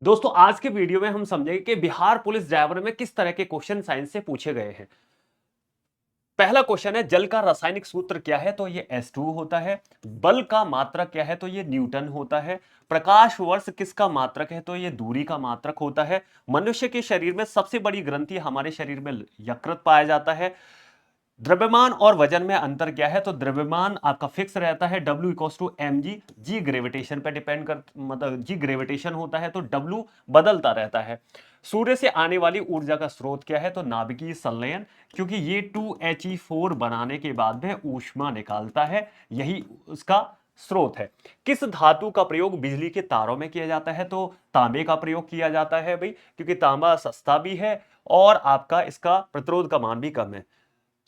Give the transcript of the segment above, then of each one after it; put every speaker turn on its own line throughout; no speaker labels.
दोस्तों आज के वीडियो में हम समझेंगे कि बिहार पुलिस ड्राइवर में किस तरह के क्वेश्चन साइंस से पूछे गए हैं। पहला क्वेश्चन है, जल का रासायनिक सूत्र क्या है? तो ये H2 होता है। बल का मात्रक क्या है? तो ये न्यूटन होता है। प्रकाश वर्ष किसका मात्रक है? तो ये दूरी का मात्रक होता है। मनुष्य के शरीर में सबसे बड़ी ग्रंथि हमारे शरीर में यकृत पाया जाता है। द्रव्यमान और वजन में अंतर क्या है? तो द्रव्यमान आपका फिक्स रहता है, W equals to m g. G gravitation पे डिपेंड कर, मतलब जी ग्रेविटेशन होता है, तो W बदलता रहता है। सूर्य से आने वाली ऊर्जा का स्रोत क्या है? तो नाभिकीय संलयन, क्योंकि ये 2He4 बनाने के बाद में ऊष्मा निकालता है, यही उसका स्रोत है। किस धातु का प्रयोग बिजली के तारों में किया जाता है? तो तांबे का प्रयोग किया जाता है भाई, क्योंकि तांबा सस्ता भी है और आपका इसका प्रतिरोध का मान भी कम है।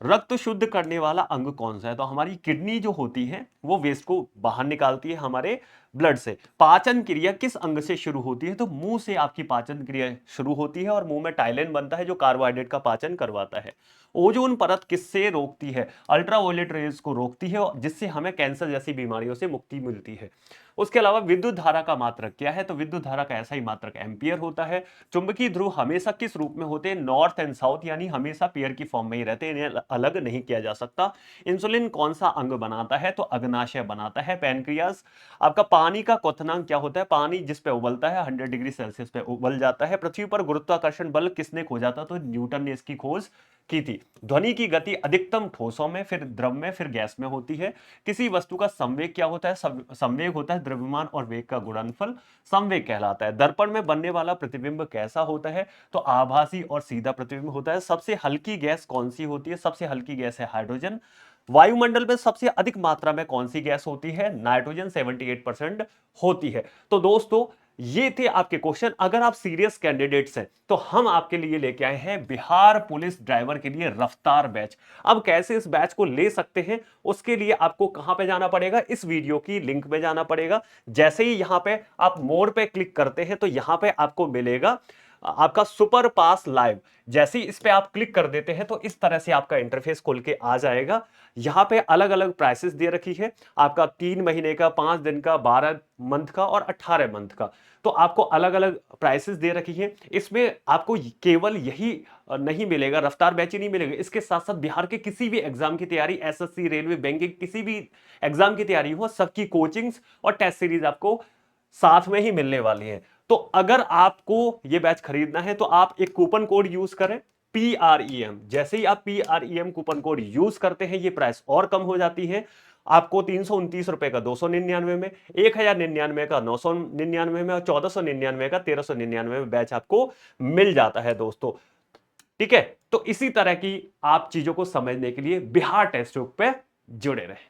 रक्त शुद्ध करने वाला अंग कौन सा है? तो हमारी किडनी जो होती है वो वेस्ट को बाहर निकालती है हमारे ब्लड से। पाचन क्रिया किस अंग से शुरू होती है? तो मुंह से आपकी पाचन क्रिया शुरू होती है और मुंह में टाइलेन बनता है जो कार्बोहाइड्रेट का पाचन करवाता है। ओजोन परत किससे रोकती है? अल्ट्रावायलेट रेज को रोकती है, जिससे हमें कैंसर जैसी बीमारियों से मुक्ति मिलती है। उसके अलावा विद्युत धारा का मात्रक क्या है? तो विद्युत धारा का ऐसा ही मात्रक एम्पियर होता है। चुंबकीय ध्रुव हमेशा किस रूप में होते हैं? नॉर्थ एंड साउथ, यानी हमेशा पेयर की फॉर्म में ही रहते हैं, इन्हें अलग नहीं किया जा सकता। इंसुलिन कौन सा अंग बनाता है? तो अग्नाशय बनाता है, पैनक्रियास। आपका पानी का क्वथनांक क्या होता है? पानी जिस पे उबलता है 100 डिग्री सेल्सियस पे उबल जाता है। पृथ्वी पर गुरुत्वाकर्षण बल किसने खोजा था? तो न्यूटन ने इसकी खोज की थी। ध्वनि की गति अधिकतम ठोसों में, फिर द्रव में, फिर गैस में होती है। किसी वस्तु का संवेग क्या होता है? संवेग होता है द्रव्यमान और वेग का गुणनफल, संवेग कहलाता है। दर्पण में बनने वाला प्रतिबिंब कैसा होता है? तो आभासी और सीधा प्रतिबिंब होता है। सबसे हल्की गैस कौन सी होती है? सबसे हल्की गैस है हाइड्रोजन। वायुमंडल में सबसे अधिक मात्रा में कौन सी गैस होती है? नाइट्रोजन 78% होती है। तो दोस्तों ये थे आपके क्वेश्चन। अगर आप सीरियस कैंडिडेट्स हैं तो हम आपके लिए लेके आए हैं बिहार पुलिस ड्राइवर के लिए रफ्तार बैच। अब कैसे इस बैच को ले सकते हैं, उसके लिए आपको कहां पे जाना पड़ेगा? इस वीडियो की लिंक में जाना पड़ेगा। जैसे ही यहां पे आप मोर पे क्लिक करते हैं तो यहां पे आपको मिलेगा आपका सुपर पास लाइव। जैसे ही इस पे आप क्लिक कर देते हैं तो इस तरह से आपका इंटरफेस खोल के आ जाएगा। यहां पे अलग अलग प्राइसेस दे रखी है, आपका 3 महीने का, 5 दिन का, 12 मंथ का और 18 मंथ का। तो आपको अलग अलग प्राइसेस दे रखी है। इसमें आपको केवल यही नहीं मिलेगा, रफ्तार बैच ही नहीं मिलेगा, इसके साथ साथ बिहार के किसी भी एग्जाम की तैयारी, एसएससी, रेलवे, बैंकिंग, किसी भी एग्जाम की तैयारी हो, सबकी कोचिंग्स और टेस्ट सीरीज आपको साथ में ही मिलने वाली है। तो अगर आपको ये बैच खरीदना है तो आप एक कूपन कोड यूज करें, PREM। जैसे ही आप PREM कूपन कोड यूज करते हैं ये प्राइस और कम हो जाती है। आपको 329 रुपए का 299 में, 1099 का 999 में और 1499 का 1399 में बैच आपको मिल जाता है दोस्तों। ठीक है, तो इसी तरह की आप चीजों को समझने के लिए बिहार टेस्ट बुक पे जुड़े रहे।